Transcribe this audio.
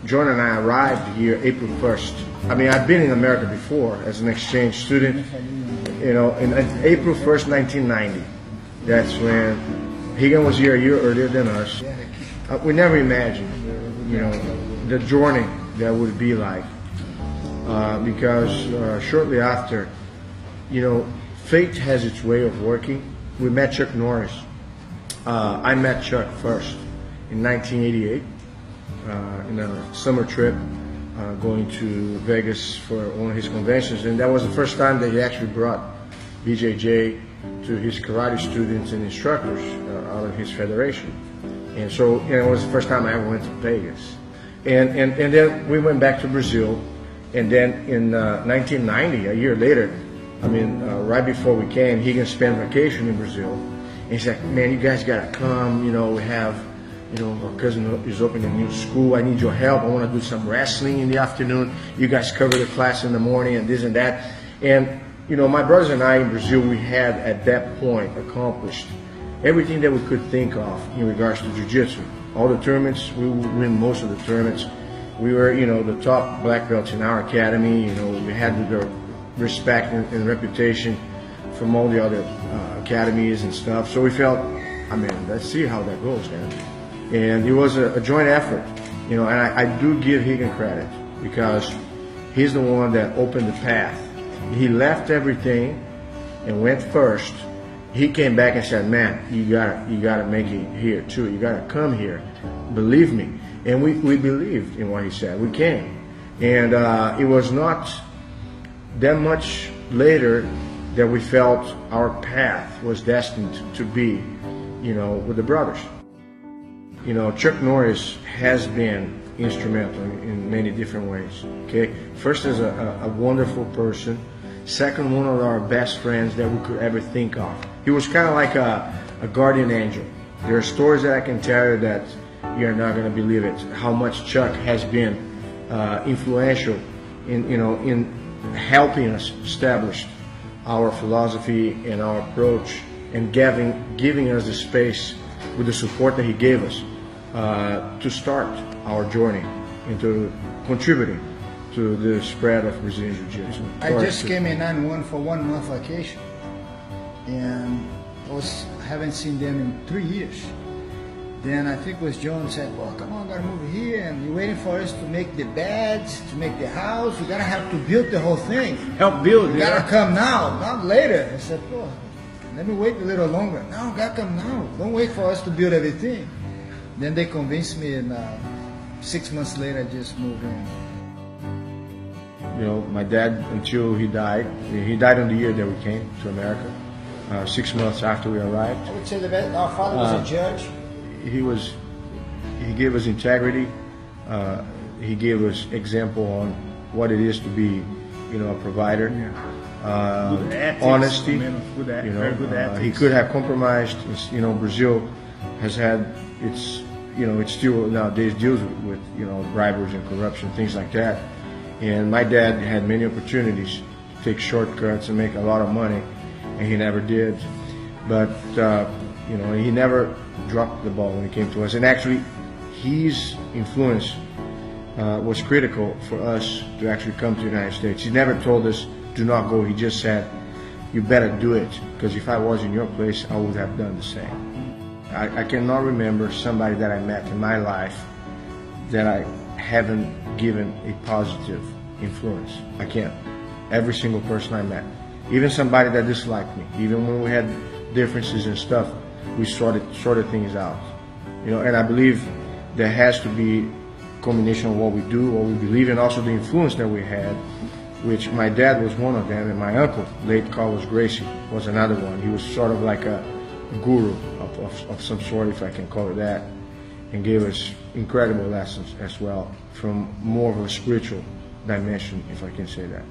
John and I arrived here April 1st. I mean, I've been in America before as an exchange student, you know, in April 1st, 1990. That's when Higan was here a year earlier than us. We never imagined, you know, the journey that would be like, because shortly after, you know, fate has its way of working. We met Chuck Norris. I met Chuck first in 1988 in a summer trip going to Vegas for one of his conventions, and that was the first time that he actually brought BJJ to his karate students and instructors out of his federation. And so, you know, it was the first time I ever went to Vegas. And then we went back to Brazil, and then in 1990, a year later, I mean, right before we came, he can spend vacation in Brazil. And he's like, man, you guys gotta come, you know, we have, you know, our cousin is opening a new school, I need your help, I wanna do some wrestling in the afternoon, you guys cover the class in the morning and this and that. And, you know, my brothers and I in Brazil, we had at that point accomplished everything that we could think of in regards to Jiu-Jitsu. All the tournaments, we would win most of the tournaments. We were, you know, the top black belts in our academy, you know, we had the respect and reputation from all the other academies and stuff. So we felt, I mean, let's see how that goes, man. And it was a joint effort, you know, and I do give Higan credit because he's the one that opened the path. He left everything and went first. He came back and said, man, you gotta make it here too. You gotta come here. Believe me. And we believed in what he said. We came. And it was not that much later that we felt our path was destined to be, you know, with the brothers. You know, Chuck Norris has been instrumental in many different ways, okay? First, as a wonderful person. Second, one of our best friends that we could ever think of. He was kind of like a guardian angel. There are stories that I can tell you that you're not going to believe it, how much Chuck has been influential in, you know, in helping us establish our philosophy and our approach, and giving us the space with the support that he gave us to start our journey into contributing to the spread of Brazilian Jiu-Jitsu. I just came in 91 for 1 month vacation, and haven't seen them in 3 years. Then I think it was John said, well, come on, gotta move here, and you're waiting for us to make the beds, to make the house, we gotta have to build the whole thing. Help build, you gotta come now, not later. I said, oh, let me wait a little longer. No, gotta come now, don't wait for us to build everything. Then they convinced me, and 6 months later I just moved in. You know, my dad, until he died on the year that we came to America, 6 months after we arrived. I would say our father was a judge. He gave us integrity. He gave us example on what it is to be, you know, a provider. Good ethics, honesty. You know, very good ethics. He could have compromised. You know, Brazil has had its, you know, it still nowadays deals with, you know, briberies and corruption, things like that. And my dad had many opportunities to take shortcuts and make a lot of money, and he never did. But you know, he never dropped the ball when it came to us. And actually, his influence was critical for us to actually come to the United States. He never told us, do not go. He just said, you better do it, because if I was in your place, I would have done the same. I cannot remember somebody that I met in my life that I haven't given a positive influence. I can't. Every single person I met, even somebody that disliked me, even when we had differences and stuff, we sorted things out. You know, and I believe there has to be a combination of what we do, what we believe, and also the influence that we had, which my dad was one of them, and my uncle, late Carlos Gracie, was another one. He was sort of like a guru of some sort, if I can call it that, and gave us incredible lessons as well from more of a spiritual dimension, if I can say that.